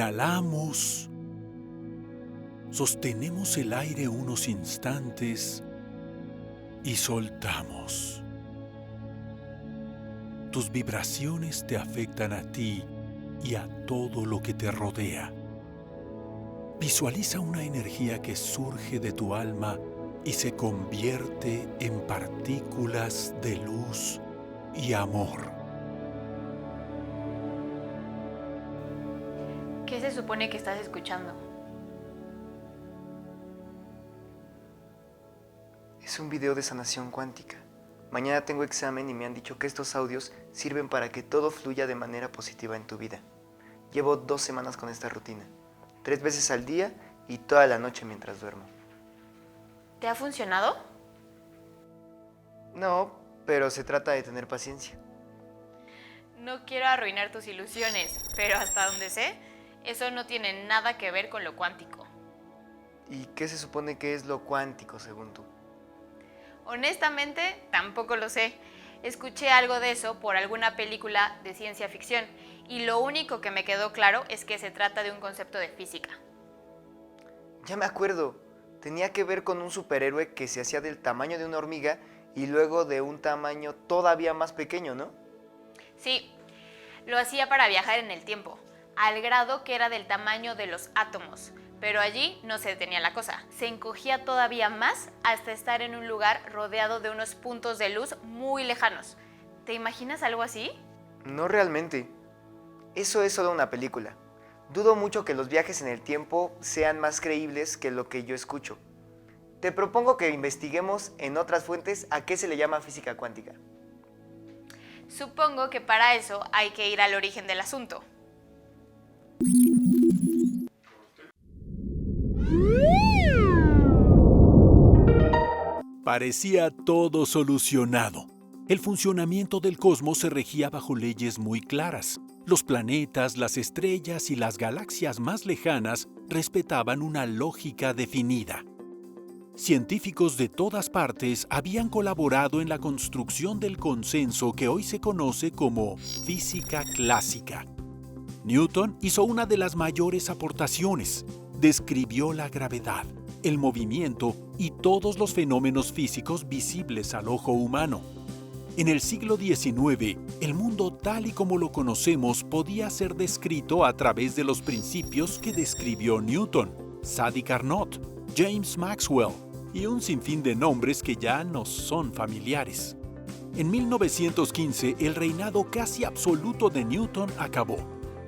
Inhalamos, sostenemos el aire unos instantes y soltamos. Tus vibraciones te afectan a ti y a todo lo que te rodea. Visualiza una energía que surge de tu alma y se convierte en partículas de luz y amor. ¿Qué se supone que estás escuchando? Es un video de sanación cuántica. Mañana tengo examen y me han dicho que estos audios sirven para que todo fluya de manera positiva en tu vida. Llevo 2 semanas con esta rutina, 3 veces al día y toda la noche mientras duermo. ¿Te ha funcionado? No, pero se trata de tener paciencia. No quiero arruinar tus ilusiones, pero hasta donde sé, eso no tiene nada que ver con lo cuántico. ¿Y qué se supone que es lo cuántico según tú? Honestamente, tampoco lo sé. Escuché algo de eso por alguna película de ciencia ficción y lo único que me quedó claro es que se trata de un concepto de física. Ya me acuerdo, tenía que ver con un superhéroe que se hacía del tamaño de una hormiga y luego de un tamaño todavía más pequeño, ¿no? Sí, lo hacía para viajar en el tiempo, al grado que era del tamaño de los átomos. Pero allí no se detenía la cosa, se encogía todavía más hasta estar en un lugar rodeado de unos puntos de luz muy lejanos. ¿Te imaginas algo así? No realmente. Eso es solo una película. Dudo mucho que los viajes en el tiempo sean más creíbles que lo que yo escucho. Te propongo que investiguemos en otras fuentes a qué se le llama física cuántica. Supongo que para eso hay que ir al origen del asunto. Parecía todo solucionado. El funcionamiento del cosmos se regía bajo leyes muy claras. Los planetas, las estrellas y las galaxias más lejanas respetaban una lógica definida. Científicos de todas partes habían colaborado en la construcción del consenso que hoy se conoce como física clásica. Newton hizo una de las mayores aportaciones. Describió la gravedad, el movimiento y todos los fenómenos físicos visibles al ojo humano. En el siglo XIX, el mundo tal y como lo conocemos podía ser descrito a través de los principios que describió Newton, Sadi Carnot, James Maxwell y un sinfín de nombres que ya nos son familiares. En 1915, el reinado casi absoluto de Newton acabó.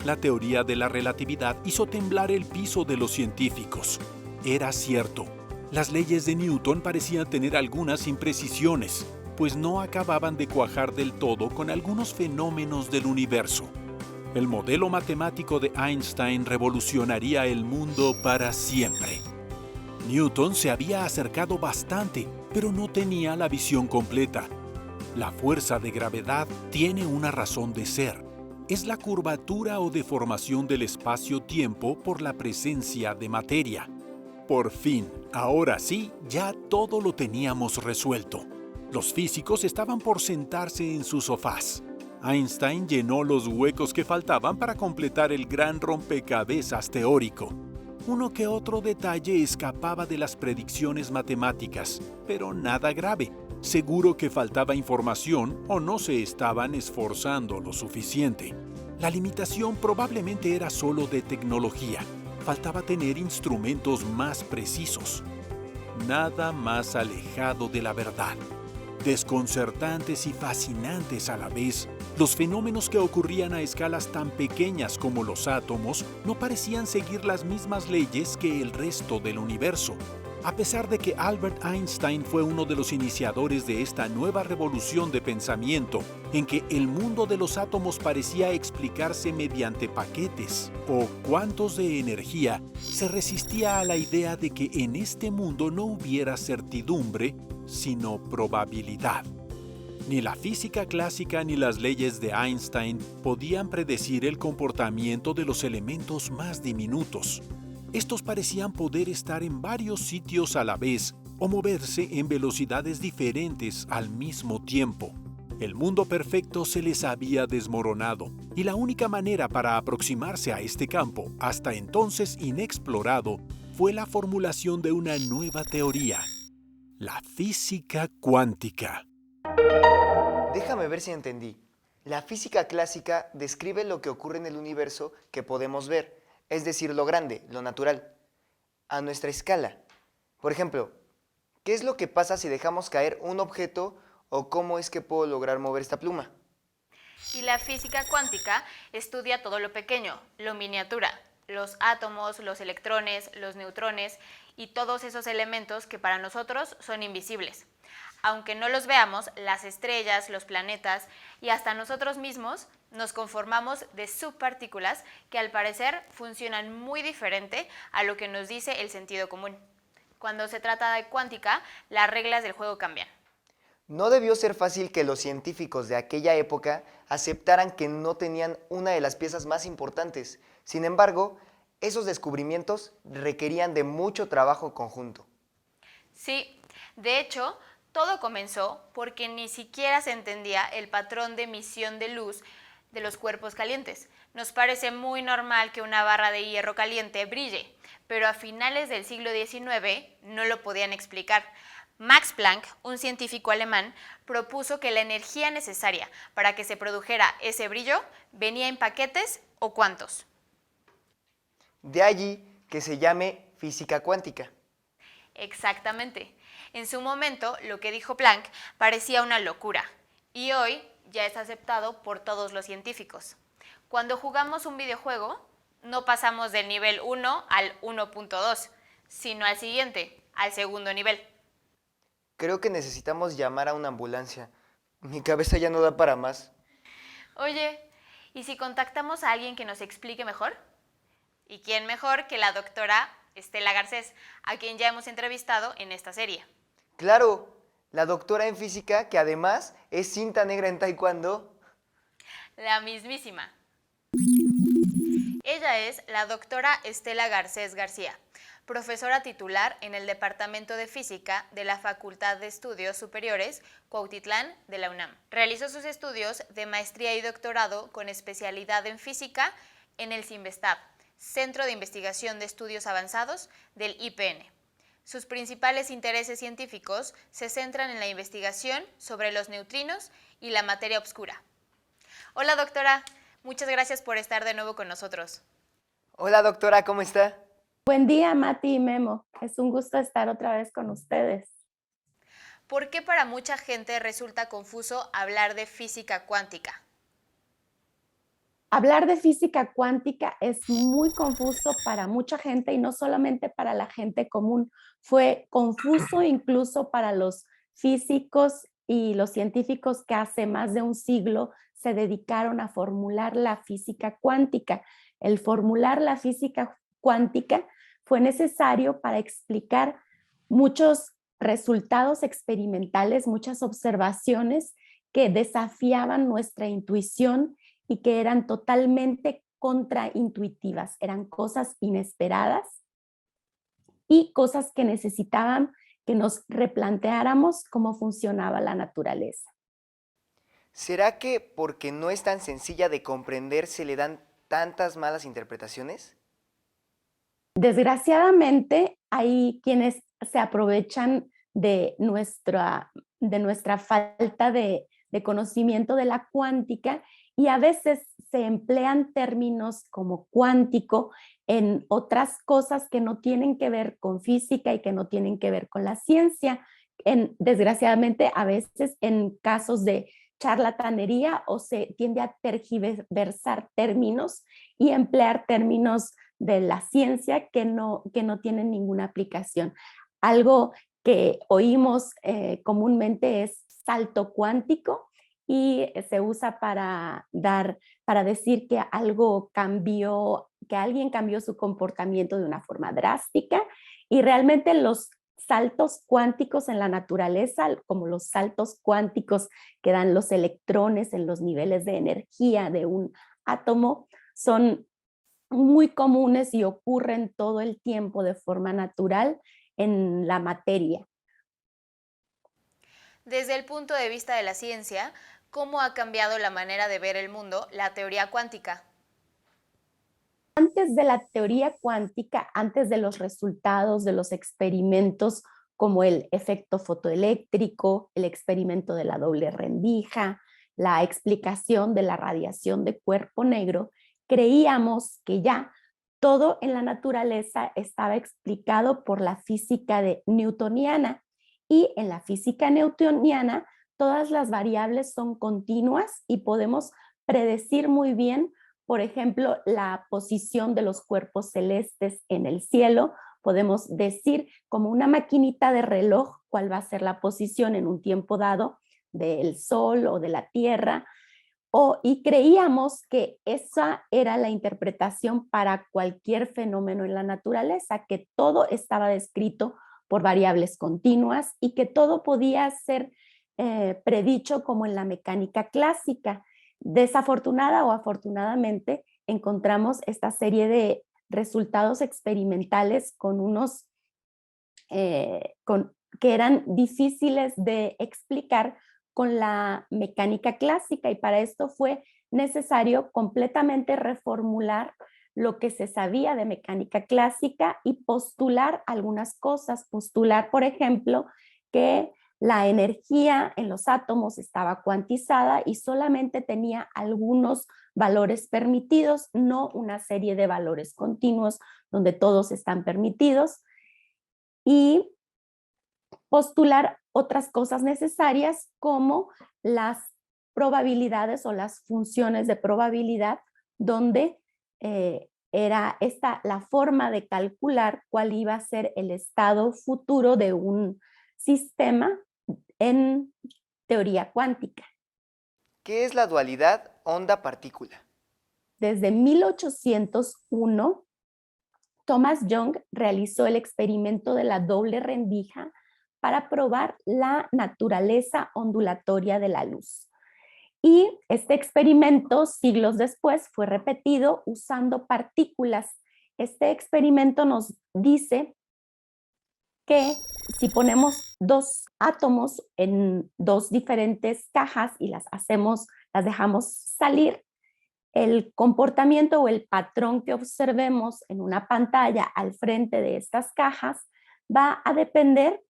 La teoría de la relatividad hizo temblar el piso de los científicos. Era cierto, las leyes de Newton parecían tener algunas imprecisiones, pues no acababan de cuajar del todo con algunos fenómenos del universo. El modelo matemático de Einstein revolucionaría el mundo para siempre. Newton se había acercado bastante, pero no tenía la visión completa. La fuerza de gravedad tiene una razón de ser. Es la curvatura o deformación del espacio-tiempo por la presencia de materia. Por fin, ahora sí, ya todo lo teníamos resuelto. Los físicos estaban por sentarse en sus sofás. Einstein llenó los huecos que faltaban para completar el gran rompecabezas teórico. Uno que otro detalle escapaba de las predicciones matemáticas, pero nada grave. Seguro que faltaba información o no se estaban esforzando lo suficiente. La limitación probablemente era solo de tecnología. Faltaba tener instrumentos más precisos. Nada más alejado de la verdad. Desconcertantes y fascinantes a la vez, los fenómenos que ocurrían a escalas tan pequeñas como los átomos no parecían seguir las mismas leyes que el resto del universo. A pesar de que Albert Einstein fue uno de los iniciadores de esta nueva revolución de pensamiento, en que el mundo de los átomos parecía explicarse mediante paquetes o cuantos de energía, se resistía a la idea de que en este mundo no hubiera certidumbre, sino probabilidad. Ni la física clásica ni las leyes de Einstein podían predecir el comportamiento de los elementos más diminutos. Estos parecían poder estar en varios sitios a la vez o moverse en velocidades diferentes al mismo tiempo. El mundo perfecto se les había desmoronado, y la única manera para aproximarse a este campo, hasta entonces inexplorado, fue la formulación de una nueva teoría, la física cuántica. Déjame ver si entendí. La física clásica describe lo que ocurre en el universo que podemos ver, es decir, lo grande, lo natural, a nuestra escala. Por ejemplo, ¿qué es lo que pasa si dejamos caer un objeto o cómo es que puedo lograr mover esta pluma? Y la física cuántica estudia todo lo pequeño, lo miniatura, los átomos, los electrones, los neutrones y todos esos elementos que para nosotros son invisibles. Aunque no los veamos, las estrellas, los planetas y hasta nosotros mismos nos conformamos de subpartículas que al parecer funcionan muy diferente a lo que nos dice el sentido común. Cuando se trata de cuántica, las reglas del juego cambian. No debió ser fácil que los científicos de aquella época aceptaran que no tenían una de las piezas más importantes. Sin embargo, esos descubrimientos requerían de mucho trabajo conjunto. Sí, de hecho, todo comenzó porque ni siquiera se entendía el patrón de emisión de luz de los cuerpos calientes. Nos parece muy normal que una barra de hierro caliente brille, pero a finales del siglo XIX no lo podían explicar. Max Planck, un científico alemán, propuso que la energía necesaria para que se produjera ese brillo venía en paquetes o cuantos. De allí que se llame física cuántica. Exactamente. En su momento, lo que dijo Planck parecía una locura y hoy ya es aceptado por todos los científicos. Cuando jugamos un videojuego, no pasamos del nivel 1 al 1.2, sino al siguiente, al segundo nivel. Creo que necesitamos llamar a una ambulancia. Mi cabeza ya no da para más. Oye, ¿y si contactamos a alguien que nos explique mejor? ¿Y quién mejor que la doctora Estela Garcés, a quien ya hemos entrevistado en esta serie? Claro, la doctora en física que además es cinta negra en taekwondo. La mismísima. Ella es la doctora Estela Garcés García, profesora titular en el Departamento de Física de la Facultad de Estudios Superiores Cuautitlán de la UNAM. Realizó sus estudios de maestría y doctorado con especialidad en física en el CINVESTAB, Centro de Investigación de Estudios Avanzados del IPN. Sus principales intereses científicos se centran en la investigación sobre los neutrinos y la materia oscura. Hola doctora, muchas gracias por estar de nuevo con nosotros. Hola doctora, ¿cómo está? Buen día, Mati y Memo. Es un gusto estar otra vez con ustedes. ¿Por qué para mucha gente resulta confuso hablar de física cuántica? Hablar de física cuántica es muy confuso para mucha gente y no solamente para la gente común. Fue confuso incluso para los físicos y los científicos que hace más de un siglo se dedicaron a formular la física cuántica. El formular la física cuántica fue necesario para explicar muchos resultados experimentales, muchas observaciones que desafiaban nuestra intuición y que eran totalmente contraintuitivas, eran cosas inesperadas y cosas que necesitaban que nos replanteáramos cómo funcionaba la naturaleza. ¿Será que porque no es tan sencilla de comprender se le dan tantas malas interpretaciones? Desgraciadamente, hay quienes se aprovechan de nuestra falta de conocimiento de la cuántica y a veces se emplean términos como cuántico en otras cosas que no tienen que ver con física y que no tienen que ver con la ciencia. Desgraciadamente, a veces en casos de charlatanería o se tiende a tergiversar términos y emplear términos de la ciencia que no tienen ninguna aplicación. Algo que oímos comúnmente es salto cuántico y se usa para decir que algo cambió, que alguien cambió su comportamiento de una forma drástica y realmente los saltos cuánticos en la naturaleza, como los saltos cuánticos que dan los electrones en los niveles de energía de un átomo, son muy comunes y ocurren todo el tiempo de forma natural en la materia. Desde el punto de vista de la ciencia, ¿Cómo ha cambiado la manera de ver el mundo la teoría cuántica? Antes de la teoría cuántica, antes de los resultados de los experimentos como el efecto fotoeléctrico, el experimento de la doble rendija, la explicación de la radiación de cuerpo negro, creíamos que ya todo en la naturaleza estaba explicado por la física newtoniana, y en la física newtoniana todas las variables son continuas y podemos predecir muy bien, por ejemplo, la posición de los cuerpos celestes en el cielo. Podemos decir como una maquinita de reloj cuál va a ser la posición en un tiempo dado del Sol o de la Tierra. Y creíamos que esa era la interpretación para cualquier fenómeno en la naturaleza, que todo estaba descrito por variables continuas y que todo podía ser predicho como en la mecánica clásica. Desafortunada o afortunadamente, encontramos esta serie de resultados experimentales con unos que eran difíciles de explicar con la mecánica clásica, y para esto fue necesario completamente reformular lo que se sabía de mecánica clásica y postular algunas cosas. Postular, por ejemplo, que la energía en los átomos estaba cuantizada y solamente tenía algunos valores permitidos, no una serie de valores continuos donde todos están permitidos, y postular otras cosas necesarias como las probabilidades o las funciones de probabilidad, donde era esta la forma de calcular cuál iba a ser el estado futuro de un sistema en teoría cuántica. ¿Qué es la dualidad onda-partícula? Desde 1801, Thomas Young realizó el experimento de la doble rendija para probar la naturaleza ondulatoria de la luz. Y este experimento, siglos después, fue repetido usando partículas. Este experimento nos dice que si ponemos dos átomos en dos diferentes cajas y las dejamos salir, el comportamiento o el patrón que observemos en una pantalla al frente de estas cajas va a depender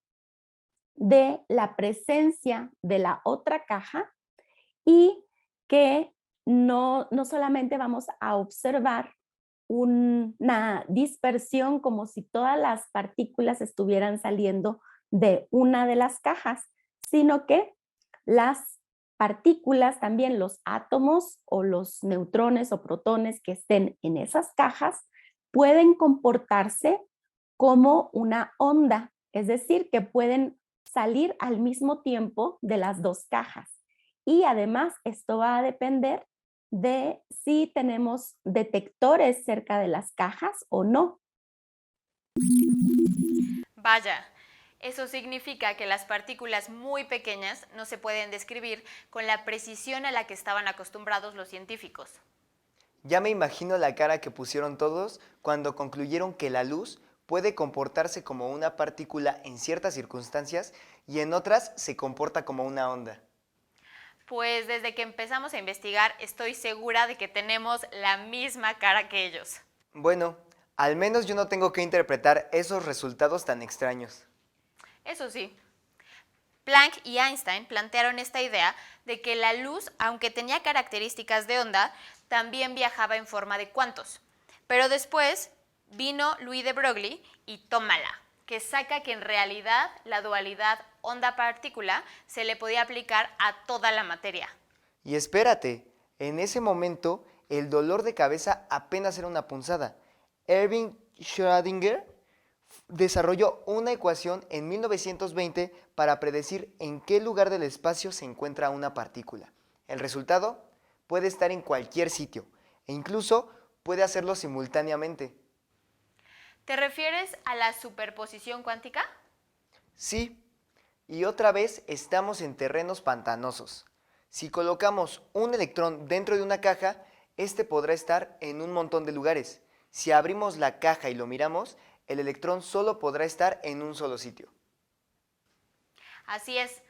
de la presencia de la otra caja, y que no solamente vamos a observar una dispersión como si todas las partículas estuvieran saliendo de una de las cajas, sino que las partículas, también los átomos o los neutrones o protones que estén en esas cajas, pueden comportarse como una onda, es decir, que pueden salir al mismo tiempo de las dos cajas. Y además esto va a depender de si tenemos detectores cerca de las cajas o no. Vaya, eso significa que las partículas muy pequeñas no se pueden describir con la precisión a la que estaban acostumbrados los científicos. Ya me imagino la cara que pusieron todos cuando concluyeron que la luz puede comportarse como una partícula en ciertas circunstancias y en otras se comporta como una onda. Pues desde que empezamos a investigar estoy segura de que tenemos la misma cara que ellos. Bueno, al menos yo no tengo que interpretar esos resultados tan extraños. Eso sí, Planck y Einstein plantearon esta idea de que la luz, aunque tenía características de onda, también viajaba en forma de cuantos. Pero después vino Louis de Broglie y tómala, que saca que en realidad la dualidad onda-partícula se le podía aplicar a toda la materia. Y espérate, en ese momento el dolor de cabeza apenas era una punzada. Erwin Schrödinger desarrolló una ecuación en 1920 para predecir en qué lugar del espacio se encuentra una partícula. El resultado puede estar en cualquier sitio e incluso puede hacerlo simultáneamente. ¿Te refieres a la superposición cuántica? Sí, y otra vez estamos en terrenos pantanosos. Si colocamos un electrón dentro de una caja, este podrá estar en un montón de lugares. Si abrimos la caja y lo miramos, el electrón solo podrá estar en un solo sitio. Así es.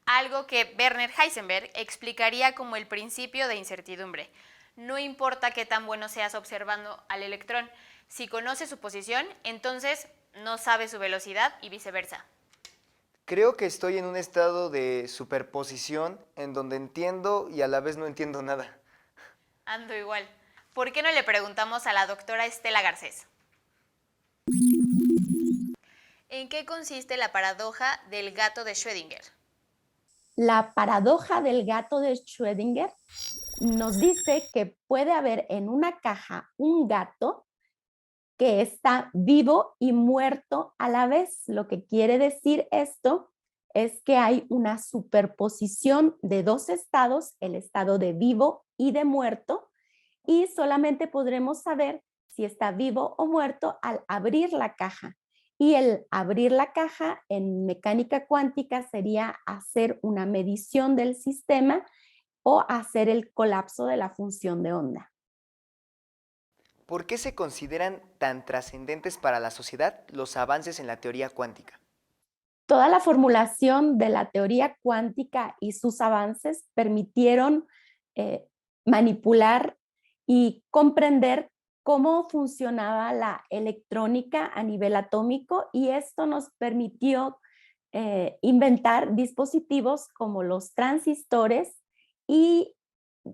algo que Werner Heisenberg explicaría como el principio de incertidumbre. No importa qué tan bueno seas observando al electrón, si conoces su posición, entonces no sabes su velocidad y viceversa. Creo que estoy en un estado de superposición en donde entiendo y a la vez no entiendo nada. Ando igual. ¿Por qué no le preguntamos a la doctora Estela Garcés? ¿En qué consiste la paradoja del gato de Schrödinger? La paradoja del gato de Schrödinger nos dice que puede haber en una caja un gato que está vivo y muerto a la vez. Lo que quiere decir esto es que hay una superposición de dos estados, el estado de vivo y de muerto, y solamente podremos saber si está vivo o muerto al abrir la caja. Y el abrir la caja en mecánica cuántica sería hacer una medición del sistema o hacer el colapso de la función de onda. ¿Por qué se consideran tan trascendentes para la sociedad los avances en la teoría cuántica? Toda la formulación de la teoría cuántica y sus avances permitieron manipular y comprender cómo funcionaba la electrónica a nivel atómico, y esto nos permitió inventar dispositivos como los transistores y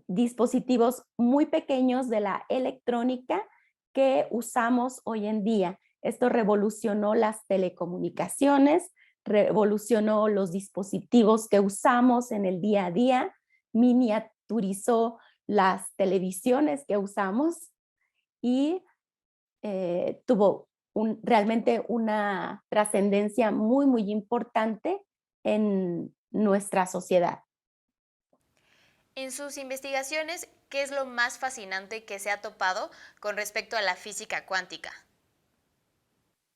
dispositivos muy pequeños de la electrónica que usamos hoy en día. Esto revolucionó las telecomunicaciones, revolucionó los dispositivos que usamos en el día a día, miniaturizó las televisiones que usamos y tuvo realmente una trascendencia muy, muy importante en nuestra sociedad. En sus investigaciones, ¿qué es lo más fascinante que se ha topado con respecto a la física cuántica?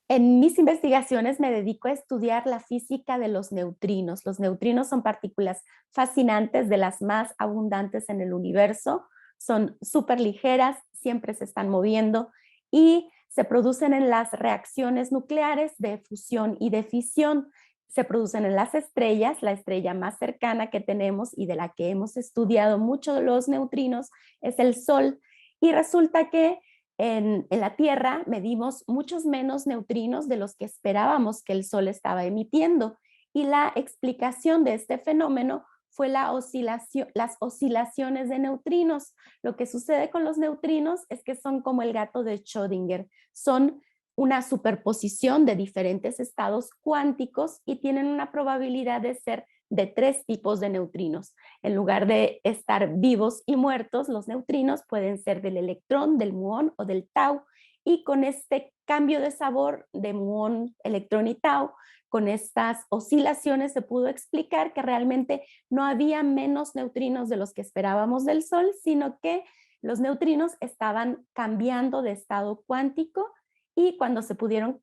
En mis investigaciones me dedico a estudiar la física de los neutrinos. Los neutrinos son partículas fascinantes, de las más abundantes en el universo. Son súper ligeras, siempre se están moviendo y se producen en las reacciones nucleares de fusión y de fisión. Se producen en las estrellas. La estrella más cercana que tenemos y de la que hemos estudiado mucho los neutrinos es el Sol. Y resulta que en la Tierra medimos muchos menos neutrinos de los que esperábamos que el Sol estaba emitiendo. Y la explicación de este fenómeno fue las oscilaciones de neutrinos. Lo que sucede con los neutrinos es que son como el gato de Schrödinger. Son una superposición de diferentes estados cuánticos y tienen una probabilidad de ser de 3 tipos de neutrinos. En lugar de estar vivos y muertos, los neutrinos pueden ser del electrón, del muón o del tau. Y con este cambio de sabor de muón, electrón y tau, con estas oscilaciones se pudo explicar que realmente no había menos neutrinos de los que esperábamos del Sol, sino que los neutrinos estaban cambiando de estado cuántico, y cuando se pudieron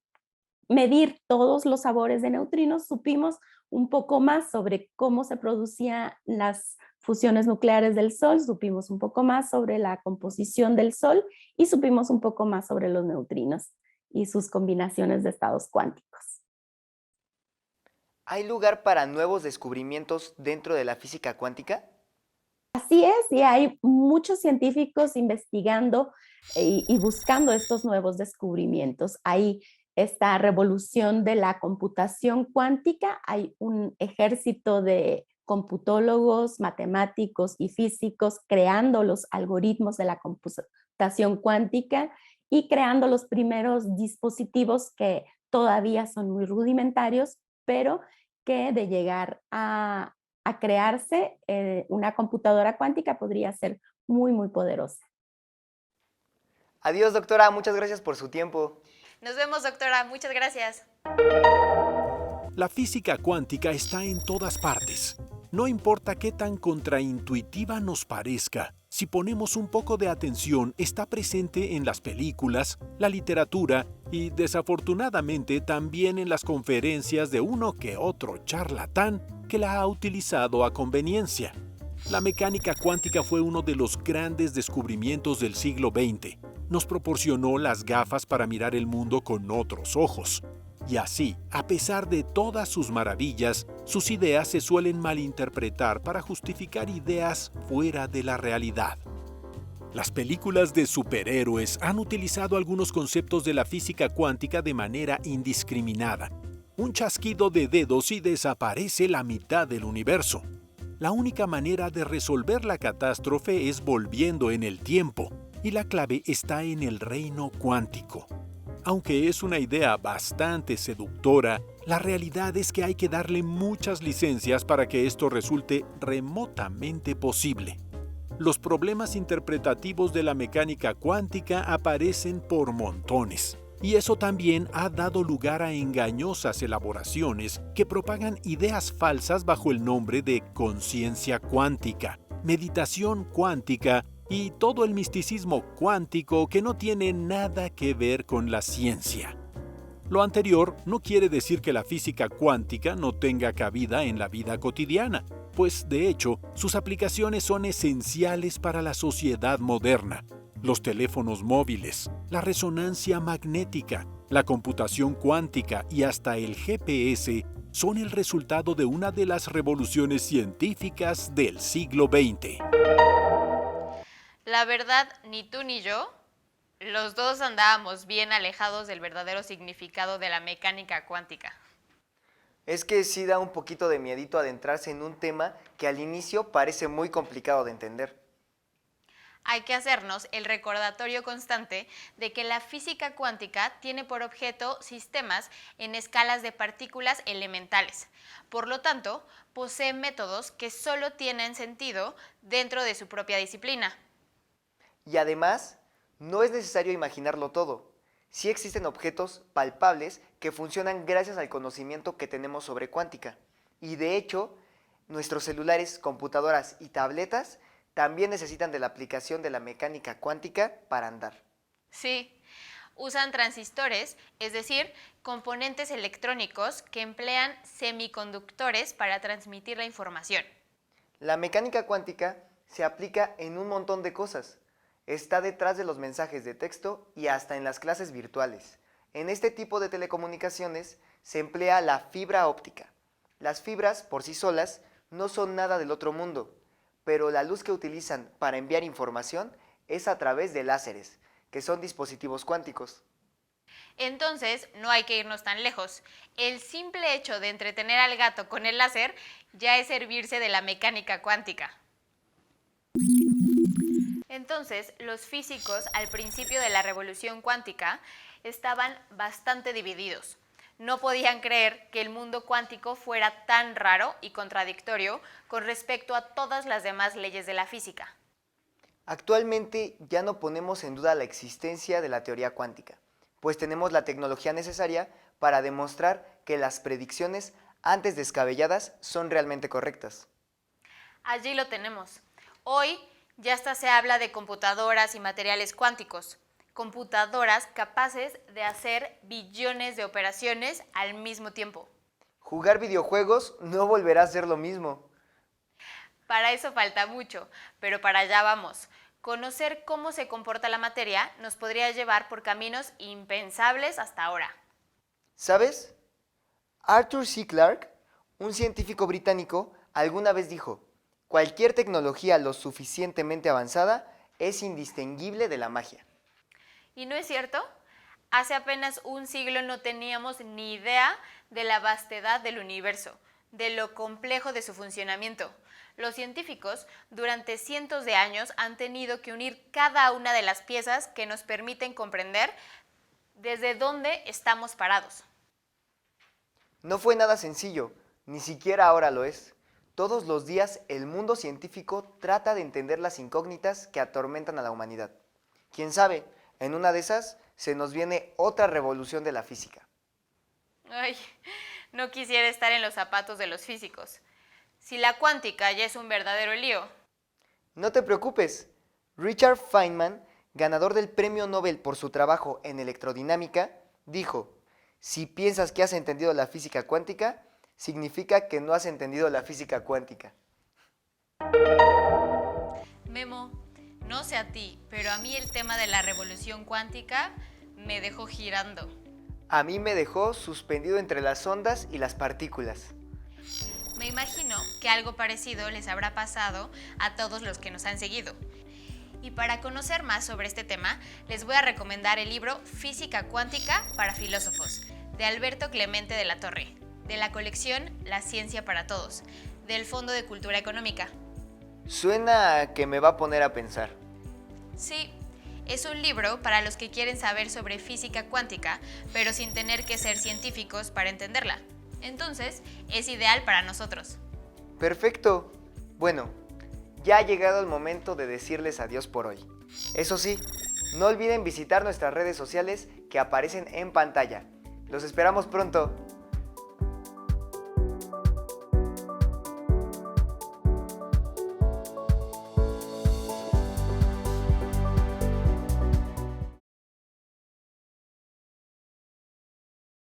medir todos los sabores de neutrinos, supimos un poco más sobre cómo se producían las fusiones nucleares del Sol, supimos un poco más sobre la composición del Sol y supimos un poco más sobre los neutrinos y sus combinaciones de estados cuánticos. ¿Hay lugar para nuevos descubrimientos dentro de la física cuántica? Así es, y hay muchos científicos investigando y buscando estos nuevos descubrimientos. Hay esta revolución de la computación cuántica, hay un ejército de computólogos, matemáticos y físicos creando los algoritmos de la computación cuántica y creando los primeros dispositivos que todavía son muy rudimentarios, pero que de llegar a crearse, una computadora cuántica podría ser muy, muy poderosa. Adiós, doctora, muchas gracias por su tiempo. Nos vemos, doctora. Muchas gracias. La física cuántica está en todas partes. No importa qué tan contraintuitiva nos parezca, si ponemos un poco de atención, está presente en las películas, la literatura y, desafortunadamente, también en las conferencias de uno que otro charlatán que la ha utilizado a conveniencia. La mecánica cuántica fue uno de los grandes descubrimientos del siglo XX. Nos proporcionó las gafas para mirar el mundo con otros ojos. Y así, a pesar de todas sus maravillas, sus ideas se suelen malinterpretar para justificar ideas fuera de la realidad. Las películas de superhéroes han utilizado algunos conceptos de la física cuántica de manera indiscriminada. Un chasquido de dedos y desaparece la mitad del universo. La única manera de resolver la catástrofe es volviendo en el tiempo, y la clave está en el reino cuántico. Aunque es una idea bastante seductora, la realidad es que hay que darle muchas licencias para que esto resulte remotamente posible. Los problemas interpretativos de la mecánica cuántica aparecen por montones, y eso también ha dado lugar a engañosas elaboraciones que propagan ideas falsas bajo el nombre de conciencia cuántica, meditación cuántica y todo el misticismo cuántico que no tiene nada que ver con la ciencia. Lo anterior no quiere decir que la física cuántica no tenga cabida en la vida cotidiana, pues de hecho sus aplicaciones son esenciales para la sociedad moderna. Los teléfonos móviles, la resonancia magnética, la computación cuántica y hasta el GPS son el resultado de una de las revoluciones científicas del siglo XX. La verdad, ni tú ni yo, los dos andábamos bien alejados del verdadero significado de la mecánica cuántica. Es que sí da un poquito de miedito adentrarse en un tema que al inicio parece muy complicado de entender. Hay que hacernos el recordatorio constante de que la física cuántica tiene por objeto sistemas en escalas de partículas elementales. Por lo tanto, posee métodos que solo tienen sentido dentro de su propia disciplina. Y además, no es necesario imaginarlo todo. Sí existen objetos palpables que funcionan gracias al conocimiento que tenemos sobre cuántica. Y de hecho, nuestros celulares, computadoras y tabletas también necesitan de la aplicación de la mecánica cuántica para andar. Sí, usan transistores, es decir, componentes electrónicos que emplean semiconductores para transmitir la información. La mecánica cuántica se aplica en un montón de cosas. Está detrás de los mensajes de texto y hasta en las clases virtuales. En este tipo de telecomunicaciones se emplea la fibra óptica. Las fibras, por sí solas, no son nada del otro mundo, pero la luz que utilizan para enviar información es a través de láseres, que son dispositivos cuánticos. Entonces, no hay que irnos tan lejos. El simple hecho de entretener al gato con el láser ya es servirse de la mecánica cuántica. Entonces, los físicos al principio de la revolución cuántica estaban bastante divididos. No podían creer que el mundo cuántico fuera tan raro y contradictorio con respecto a todas las demás leyes de la física. Actualmente ya no ponemos en duda la existencia de la teoría cuántica, pues tenemos la tecnología necesaria para demostrar que las predicciones antes descabelladas son realmente correctas. Allí lo tenemos. Hoy ya hasta se habla de computadoras y materiales cuánticos. Computadoras capaces de hacer billones de operaciones al mismo tiempo. Jugar videojuegos no volverá a ser lo mismo. Para eso falta mucho, pero para allá vamos. Conocer cómo se comporta la materia nos podría llevar por caminos impensables hasta ahora. ¿Sabes? Arthur C. Clarke, un científico británico, alguna vez dijo: cualquier tecnología lo suficientemente avanzada es indistinguible de la magia. ¿Y no es cierto? Hace apenas un siglo no teníamos ni idea de la vastedad del universo, de lo complejo de su funcionamiento. Los científicos durante cientos de años han tenido que unir cada una de las piezas que nos permiten comprender desde dónde estamos parados. No fue nada sencillo, ni siquiera ahora lo es. Todos los días el mundo científico trata de entender las incógnitas que atormentan a la humanidad. ¿Quién sabe? En una de esas se nos viene otra revolución de la física. Ay, no quisiera estar en los zapatos de los físicos. Si la cuántica ya es un verdadero lío. No te preocupes. Richard Feynman, ganador del Premio Nobel por su trabajo en electrodinámica, dijo: si piensas que has entendido la física cuántica, significa que no has entendido la física cuántica. Memo, no sé a ti, pero a mí el tema de la revolución cuántica me dejó girando. A mí me dejó suspendido entre las ondas y las partículas. Me imagino que algo parecido les habrá pasado a todos los que nos han seguido. Y para conocer más sobre este tema, les voy a recomendar el libro Física Cuántica para Filósofos, de Alberto Clemente de la Torre, de la colección La Ciencia para Todos, del Fondo de Cultura Económica. Suena a que me va a poner a pensar. Sí, es un libro para los que quieren saber sobre física cuántica, pero sin tener que ser científicos para entenderla. Entonces, es ideal para nosotros. Perfecto. Bueno, ya ha llegado el momento de decirles adiós por hoy. Eso sí, no olviden visitar nuestras redes sociales que aparecen en pantalla. Los esperamos pronto.